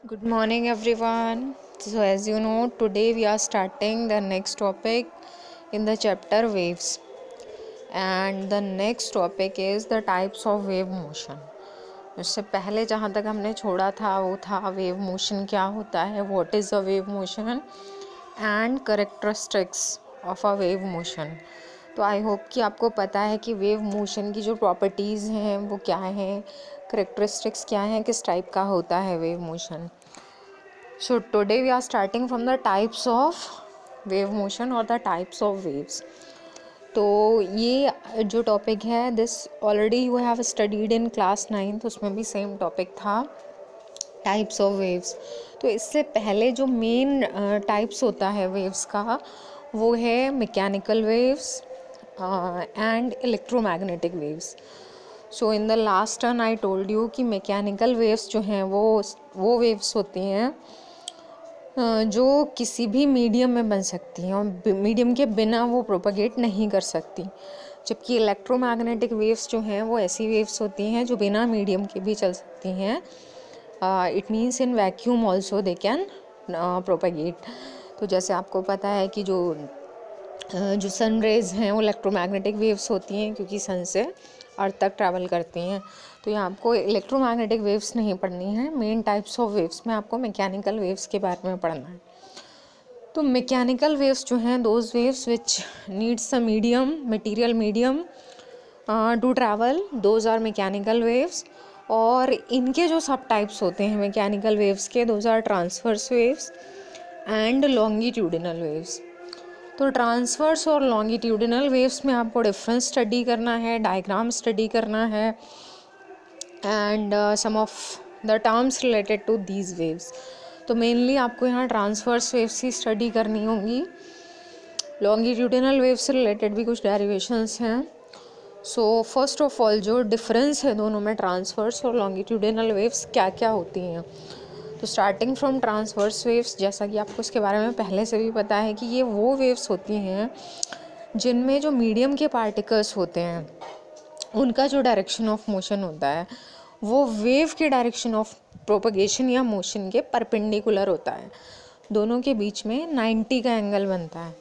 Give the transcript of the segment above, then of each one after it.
Good morning, everyone. So, as you know, today we are starting the next topic in the chapter waves, and the next topic is the types of wave motion. इससे पहले जहाँ तक हमने छोड़ा था वो था wave motion क्या होता है, what is a wave motion and characteristics of a wave motion. तो आई होप कि आपको पता है कि वेव मोशन की जो प्रॉपर्टीज़ हैं वो क्या हैं, करेक्टरिस्टिक्स क्या हैं, किस टाइप का होता है wave motion. So today we are starting from the types of wave motion or the types of waves. तो ये जो टॉपिक है this already you have studied in class 9, तो उसमें भी सेम टॉपिक था टाइप्स ऑफ वेव्स. तो इससे पहले जो मेन टाइप्स होता है वेव्स का वो है mechanical waves and electromagnetic waves. So in the last turn I told you कि मैकेनिकल वेव्स जो हैं वो वेव्स होती हैं जो किसी भी मीडियम में बन सकती हैं और मीडियम के बिना वो प्रोपगेट नहीं कर सकती, जबकि इलेक्ट्रोमैग्नेटिक वेव्स जो हैं वो ऐसी वेव्स होती हैं जो बिना मीडियम के भी चल सकती हैं. It means in vacuum also they can propagate. तो जैसे आपको पता है कि जो सन रेज हैं वो इलेक्ट्रोमैग्नेटिक वेव्स होती हैं क्योंकि सन से अर्थ तक ट्रैवल करती हैं. तो यहाँ आपको इलेक्ट्रोमैग्नेटिक वेव्स नहीं पढ़नी है, मेन टाइप्स ऑफ वेव्स में आपको मैकेनिकल वेव्स के बारे में पढ़ना है. तो मैकेनिकल वेव्स जो हैं those waves which needs a medium material medium to travel, those are mechanical waves. और इनके जो सब टाइप्स होते हैं मैकेनिकल वेव्स के, those are transverse waves and longitudinal waves. तो ट्रांसवर्स और लॉन्गिट्यूडिनल वेव्स में आपको डिफरेंस स्टडी करना है, डायग्राम स्टडी करना है and some of the terms related to these waves. तो मेनली आपको यहाँ ट्रांसवर्स वेव्स की स्टडी करनी होगी. लॉन्गिट्यूडिनल वेव्स से रिलेटेड भी कुछ डेरिवेशंस हैं. सो फर्स्ट ऑफ ऑल जो डिफरेंस है दोनों में, ट्रांसवर्स और लॉन्गिट्यूडिनल वेव्स क्या क्या होती हैं. तो स्टार्टिंग फ्रॉम ट्रांसवर्स वेव्स, जैसा कि आपको इसके बारे में पहले से भी पता है कि ये वो वेव्स होती हैं जिनमें जो मीडियम के पार्टिकल्स होते हैं उनका जो डायरेक्शन ऑफ मोशन होता है वो वेव के डायरेक्शन ऑफ प्रोपगेशन या मोशन के परपेंडिकुलर होता है. दोनों के बीच में 90 का एंगल बनता है.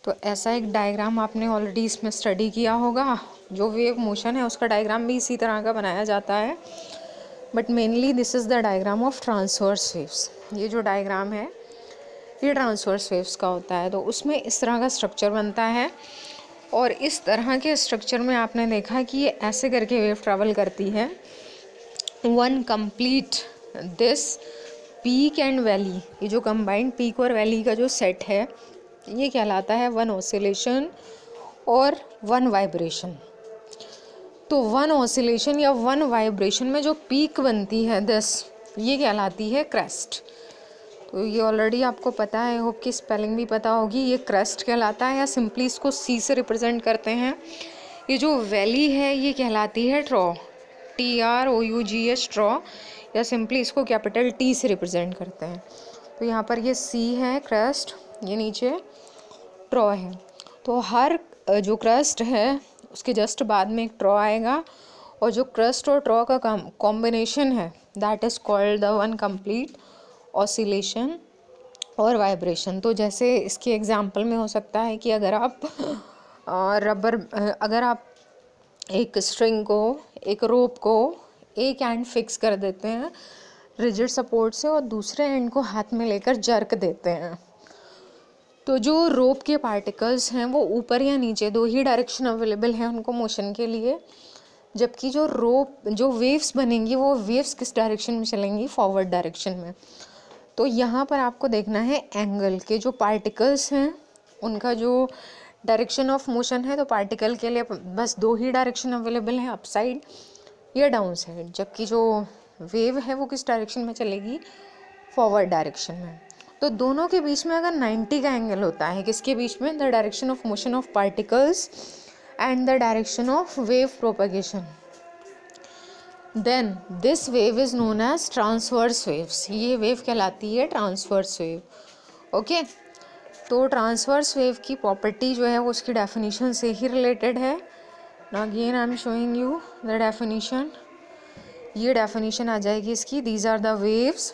तो ऐसा एक डायग्राम आपने ऑलरेडी इसमें स्टडी किया होगा. जो वेव मोशन है उसका डायग्राम भी इसी तरह का बनाया जाता है, but mainly this is the diagram of transverse waves. ये जो डायग्राम है ये ट्रांसवर्स वेव्स का होता है. तो उसमें इस तरह का स्ट्रक्चर बनता है और इस तरह के स्ट्रक्चर में आपने देखा कि ये ऐसे करके वेव ट्रैवल करती है. One complete this peak and valley, ये जो कंबाइंड पीक और वैली का जो सेट है ये कहलाता है वन ऑसिलेशन और वन वाइब्रेशन. तो वन ऑसिलेशन या वन वाइब्रेशन में जो पीक बनती है दिस, ये कहलाती है क्रेस्ट. तो ये ऑलरेडी आपको पता है, होप की स्पेलिंग भी पता होगी. ये क्रेस्ट कहलाता है या सिंपली इसको सी से रिप्रेजेंट करते हैं. ये जो वैली है ये कहलाती है ट्रॉ, TROUGH ट्रॉ, या सिंपली इसको कैपिटल T से रिप्रेजेंट करते हैं. तो यहाँ पर ये सी है क्रेस्ट, ये नीचे ट्रॉ है. तो हर जो क्रेस्ट है उसके जस्ट बाद में एक ट्रॉ आएगा और जो क्रेस्ट और ट्रॉ का कॉम्बिनेशन है that is called the one complete oscillation और वाइब्रेशन. तो जैसे इसके एग्जांपल में हो सकता है कि अगर आप एक स्ट्रिंग को, एक रोप को एक एंड फिक्स कर देते हैं रिजिड सपोर्ट से और दूसरे एंड को हाथ में लेकर जर्क देते हैं, तो जो रोप के पार्टिकल्स हैं वो ऊपर या नीचे, दो ही डायरेक्शन अवेलेबल हैं उनको मोशन के लिए. जबकि जो वेव्स बनेंगी वो वेव्स किस डायरेक्शन में चलेंगी, फॉरवर्ड डायरेक्शन में. तो यहाँ पर आपको देखना है एंगल के जो पार्टिकल्स हैं उनका जो डायरेक्शन ऑफ मोशन है. तो पार्टिकल के लिए बस दो ही डायरेक्शन अवेलेबल हैं, अप साइड या डाउन साइड, जबकि जो वेव है वो किस डायरेक्शन में चलेगी, फॉरवर्ड डायरेक्शन में. तो दोनों के बीच में अगर 90 का एंगल होता है, किसके बीच में, the direction of motion of particles and the direction of wave propagation, then this wave is known as transverse waves. ये वेव कहलाती है ट्रांसवर्स वेव. ओके, तो ट्रांसवर्स वेव की प्रॉपर्टी जो है वो उसकी डेफिनेशन से ही रिलेटेड है. Now again I am showing you the definition. ये डेफिनेशन आ जाएगी इसकी, these are the waves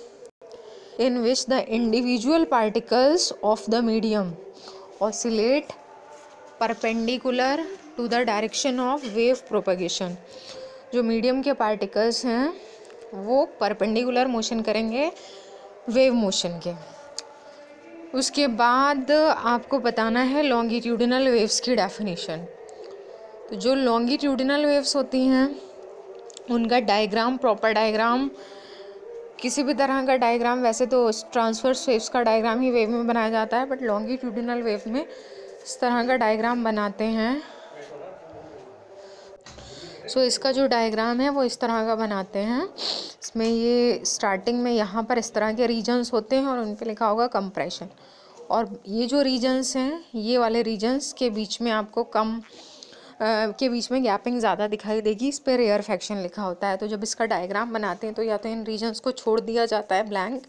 in which the individual particles of the medium oscillate perpendicular to the direction of wave propagation. जो medium के particles हैं वो perpendicular motion करेंगे wave motion के. उसके बाद आपको बताना है लॉन्गिट्यूडिनल वेव्स की डेफिनेशन. तो जो लॉन्गिट्यूडिनल वेव्स होती हैं उनका डायग्राम, प्रॉपर डायग्राम, किसी भी तरह का डायग्राम, वैसे तो ट्रांसवर्स वेव्स का डायग्राम ही वेव में बनाया जाता है, बट लॉन्गिट्यूडिनल वेव में इस तरह का डायग्राम बनाते हैं. सो इसका जो डायग्राम है वो इस तरह का बनाते हैं. इसमें ये स्टार्टिंग में यहाँ पर इस तरह के रीजन्स होते हैं और उन पे लिखा होगा कंप्रेशन. और ये जो रीजन्स हैं, ये वाले रीजन्स के बीच में आपको के बीच में गैपिंग ज़्यादा दिखाई देगी. इस पर रेयरफेक्शन लिखा होता है. तो जब इसका डायग्राम बनाते हैं तो या तो इन रीजन्स को छोड़ दिया जाता है ब्लैंक,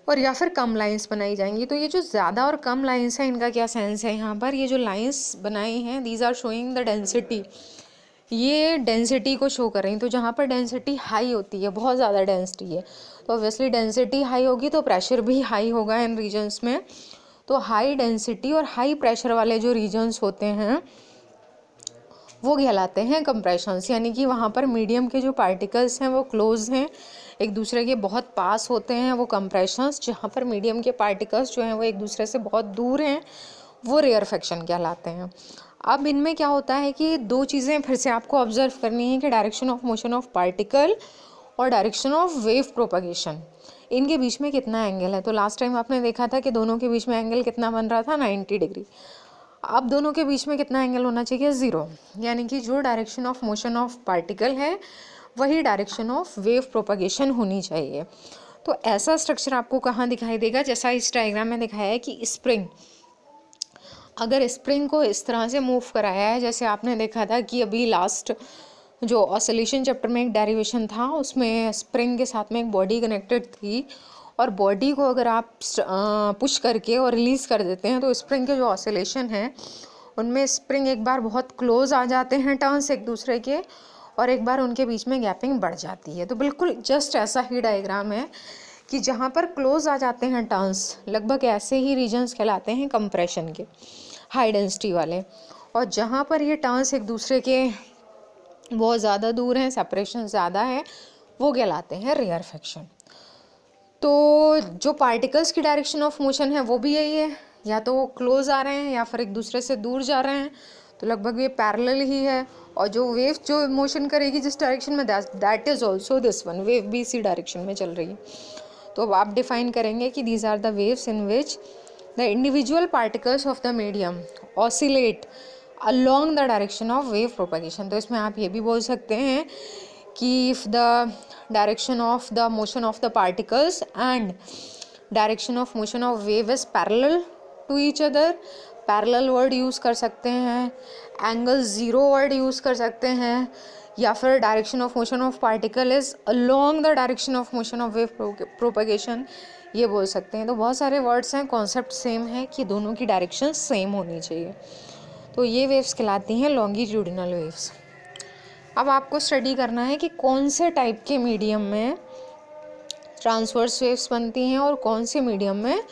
और या फिर कम लाइंस बनाई जाएंगी. तो ये जो ज़्यादा और कम लाइंस हैं इनका क्या सेंस है यहाँ पर. ये जो लाइंस बनाई हैं these are showing the density. ये डेंसिटी को शो कर रही हैं. तो जहाँ पर डेंसिटी हाई होती है, बहुत ज़्यादा डेंसिटी है, तो ऑब्वियसली डेंसिटी हाई होगी तो प्रेशर भी हाई होगा इन रीजन्स में. तो हाई डेंसिटी और हाई प्रेशर वाले जो रीजन्स होते हैं वो कहलाते हैं कंप्रेशंस. यानी कि वहाँ पर मीडियम के जो पार्टिकल्स हैं वो क्लोज हैं, एक दूसरे के बहुत पास होते हैं, वो कंप्रेशंस. जहाँ पर मीडियम के पार्टिकल्स जो हैं वो एक दूसरे से बहुत दूर हैं, वो रेयरफेक्शन कहलाते हैं. अब इनमें क्या होता है कि दो चीज़ें फिर से आपको ऑब्जर्व करनी है कि direction of motion of particle और डायरेक्शन ऑफ वेव प्रोपगेशन, इनके बीच में कितना एंगल है. तो लास्ट टाइम आपने देखा था कि दोनों के बीच में एंगल कितना बन रहा था, 90 डिग्री. अब दोनों के बीच में कितना एंगल होना चाहिए, 0. यानी कि जो direction of motion of particle है वही डायरेक्शन ऑफ वेव प्रोपगेशन होनी चाहिए. तो ऐसा स्ट्रक्चर आपको कहाँ दिखाई देगा, जैसा इस डायग्राम में दिखाया है कि स्प्रिंग, अगर स्प्रिंग को इस तरह से मूव कराया है, जैसे आपने देखा था कि अभी लास्ट जो ऑसिलेशन चैप्टर में एक डेरिवेशन था उसमें स्प्रिंग के साथ में एक बॉडी कनेक्टेड थी, और बॉडी को अगर आप पुश करके और रिलीज़ कर देते हैं तो स्प्रिंग के जो ऑसिलेशन है उनमें स्प्रिंग एक बार बहुत क्लोज आ जाते हैं टर्न्स एक दूसरे के, और एक बार उनके बीच में गैपिंग बढ़ जाती है. तो बिल्कुल जस्ट ऐसा ही डायग्राम है कि जहाँ पर क्लोज आ जाते हैं टर्न्स, लगभग ऐसे ही रीजन्स कहलाते हैं कंप्रेशन के, हाई डेंसिटी वाले. और जहाँ पर ये टर्न्स एक दूसरे के बहुत ज़्यादा दूर हैं, सेपरेशन ज़्यादा है, वो कहलाते हैं रेयरफेक्शन. तो जो पार्टिकल्स की डायरेक्शन ऑफ मोशन है वो भी यही है, या तो वो क्लोज आ रहे हैं या फिर एक दूसरे से दूर जा रहे हैं, तो लगभग ये पैरेलल ही है. और जो वेव जो मोशन करेगी जिस डायरेक्शन में, that is also this one, wave भी इसी डायरेक्शन में चल रही है. तो अब आप डिफाइन करेंगे कि these are the waves in which the individual particles of the medium oscillate along the direction of wave propagation. तो इसमें आप ये भी बोल सकते हैं कि if the direction of the motion of the particles and direction of motion of wave is parallel to each other, parallel word use कर सकते हैं, angle 0 word यूज़ कर सकते हैं, या फिर direction of motion of particle is along the direction of motion of wave propagation ये बोल सकते हैं. तो बहुत सारे वर्ड्स हैं, कॉन्सेप्ट सेम है कि दोनों की डायरेक्शन सेम होनी चाहिए. तो ये वेव्स कहलाती हैं लॉन्गिट्यूडिनल वेव्स. अब आपको स्टडी करना है कि कौन से टाइप के मीडियम में ट्रांसवर्स वेव्स बनती हैं और कौन से मीडियम में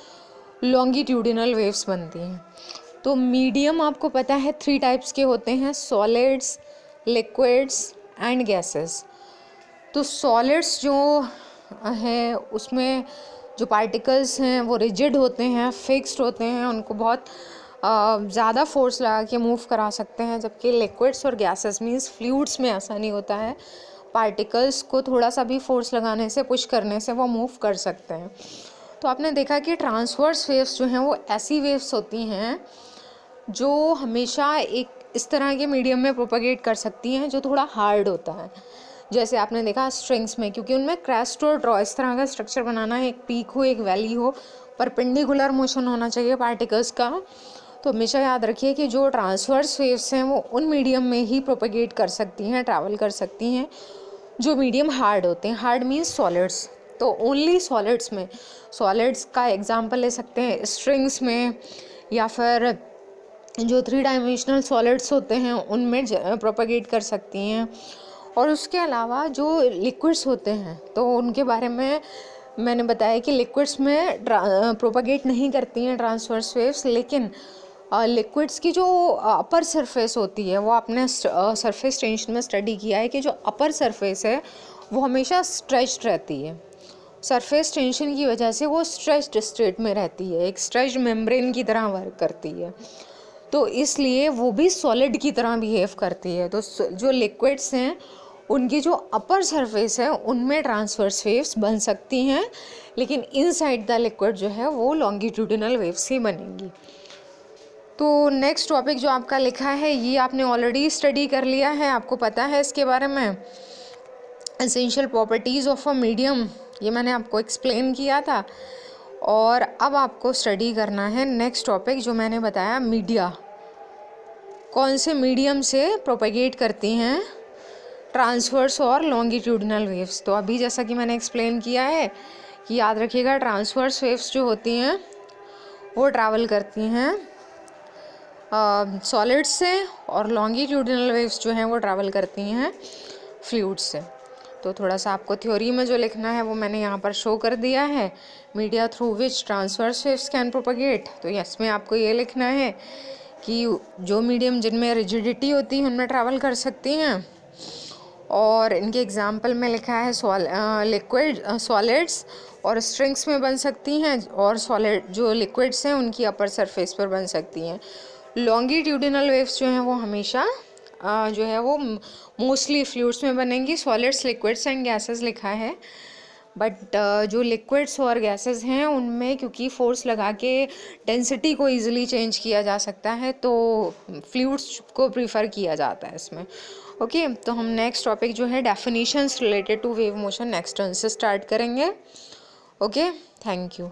लॉन्गिट्यूडिनल वेव्स बनती हैं. तो मीडियम आपको पता है 3 टाइप्स के होते हैं, सॉलिड्स, लिक्विड्स एंड गैसेस. तो सॉलिड्स जो हैं उसमें जो पार्टिकल्स हैं वो रिजिड होते हैं, फिक्स्ड होते हैं, उनको बहुत ज़्यादा फोर्स लगा के मूव करा सकते हैं, जबकि लिक्विड्स और गैसेस मीन्स फ्लूइड्स में ऐसा नहीं होता है, पार्टिकल्स को थोड़ा सा भी फोर्स लगाने से, पुश करने से वो मूव कर सकते हैं. तो आपने देखा कि ट्रांसवर्स वेव्स जो हैं वो ऐसी वेव्स होती हैं जो हमेशा एक इस तरह के मीडियम में प्रोपगेट कर सकती हैं जो थोड़ा हार्ड होता है. जैसे आपने देखा स्ट्रिंग्स में, क्योंकि उनमें क्रेस्ट और ड्रॉ इस तरह का स्ट्रक्चर बनाना है, एक पीक हो, एक वैली हो, परपेंडिकुलर मोशन होना चाहिए पार्टिकल्स का. तो हमेशा याद रखिए कि जो ट्रांसवर्स वेव्स हैं वो उन मीडियम में ही प्रोपगेट कर सकती हैं, ट्रैवल कर सकती हैं जो मीडियम हार्ड होते हैं. Hard means solids. तो ओनली सॉलिड्स में, सॉलिड्स का एग्जांपल ले सकते हैं स्ट्रिंग्स में, या फिर जो 3 डायमेंशनल सॉलिड्स होते हैं उनमें प्रोपगेट कर सकती हैं. और उसके अलावा जो लिक्विड्स होते हैं तो उनके बारे में मैंने बताया कि लिक्विड्स में प्रोपागेट नहीं करती हैं ट्रांसवर्स वेव्स, लेकिन लिक्विड्स की जो अपर सरफेस होती है वो आपने सरफेस टेंशन में स्टडी किया है कि जो अपर सरफेस है वो हमेशा स्ट्रेच्ड रहती है। सरफेस टेंशन की वजह से वो स्ट्रेच्ड स्टेट में रहती है, एक स्ट्रेच्ड मेम्ब्रेन की तरह वर्क करती है, तो इसलिए वो भी सॉलिड की तरह बिहेव करती है। तो जो लिक्विड्स हैं उनकी जो अपर सरफेस है उनमें ट्रांसवर्स वेव्स बन सकती हैं, लेकिन इनसाइड द लिक्विड जो है वो लॉन्गिट्यूडिनल वेव्स ही बनेंगी। तो नेक्स्ट टॉपिक जो आपका लिखा है ये आपने ऑलरेडी स्टडी कर लिया है, आपको पता है इसके बारे में। Essential properties of a medium, ये मैंने आपको एक्सप्लेन किया था। और अब आपको स्टडी करना है नेक्स्ट टॉपिक जो मैंने बताया, मीडिया। कौन से मीडियम से प्रोपेगेट करती हैं ट्रांसवर्स और लॉन्गिट्यूडिनल वेव्स। तो अभी जैसा कि मैंने एक्सप्लेन किया है कि याद रखिएगा, ट्रांसवर्स वेव्स जो होती हैं वो ट्रैवल करती हैं सॉलिड्स से, और लॉन्गिट्यूडिनल वेव्स जो हैं वो ट्रैवल करती हैं फ्लूइड्स से। तो थोड़ा सा आपको थ्योरी में जो लिखना है वो मैंने यहाँ पर शो कर दिया है। Media through which transverse waves can propagate, तो इसमें आपको ये लिखना है कि जो मीडियम जिनमें रिजिडिटी होती है उनमें ट्रैवल कर सकती हैं, और इनके एग्जाम्पल में लिखा है लिक्विड सॉलिड्स और स्ट्रिंग्स में बन सकती हैं, और सॉलिड जो लिक्विड्स हैं उनकी अपर सरफेस पर बन सकती हैं। लॉन्गिट्यूडिनल वेव्स जो हैं वो हमेशा जो है वो मोस्टली फ्लूइड्स में बनेंगी। सॉलिड्स, लिक्विड्स एंड गैसेस लिखा है, बट जो लिक्विड्स और गैसेस हैं उनमें क्योंकि फोर्स लगा के डेंसिटी को इजीली चेंज किया जा सकता है, तो फ्लूइड्स को प्रीफर किया जाता है इसमें। ओके, तो हम नेक्स्ट टॉपिक जो है definitions related to wave motion next turn से स्टार्ट करेंगे। Okay, thank you.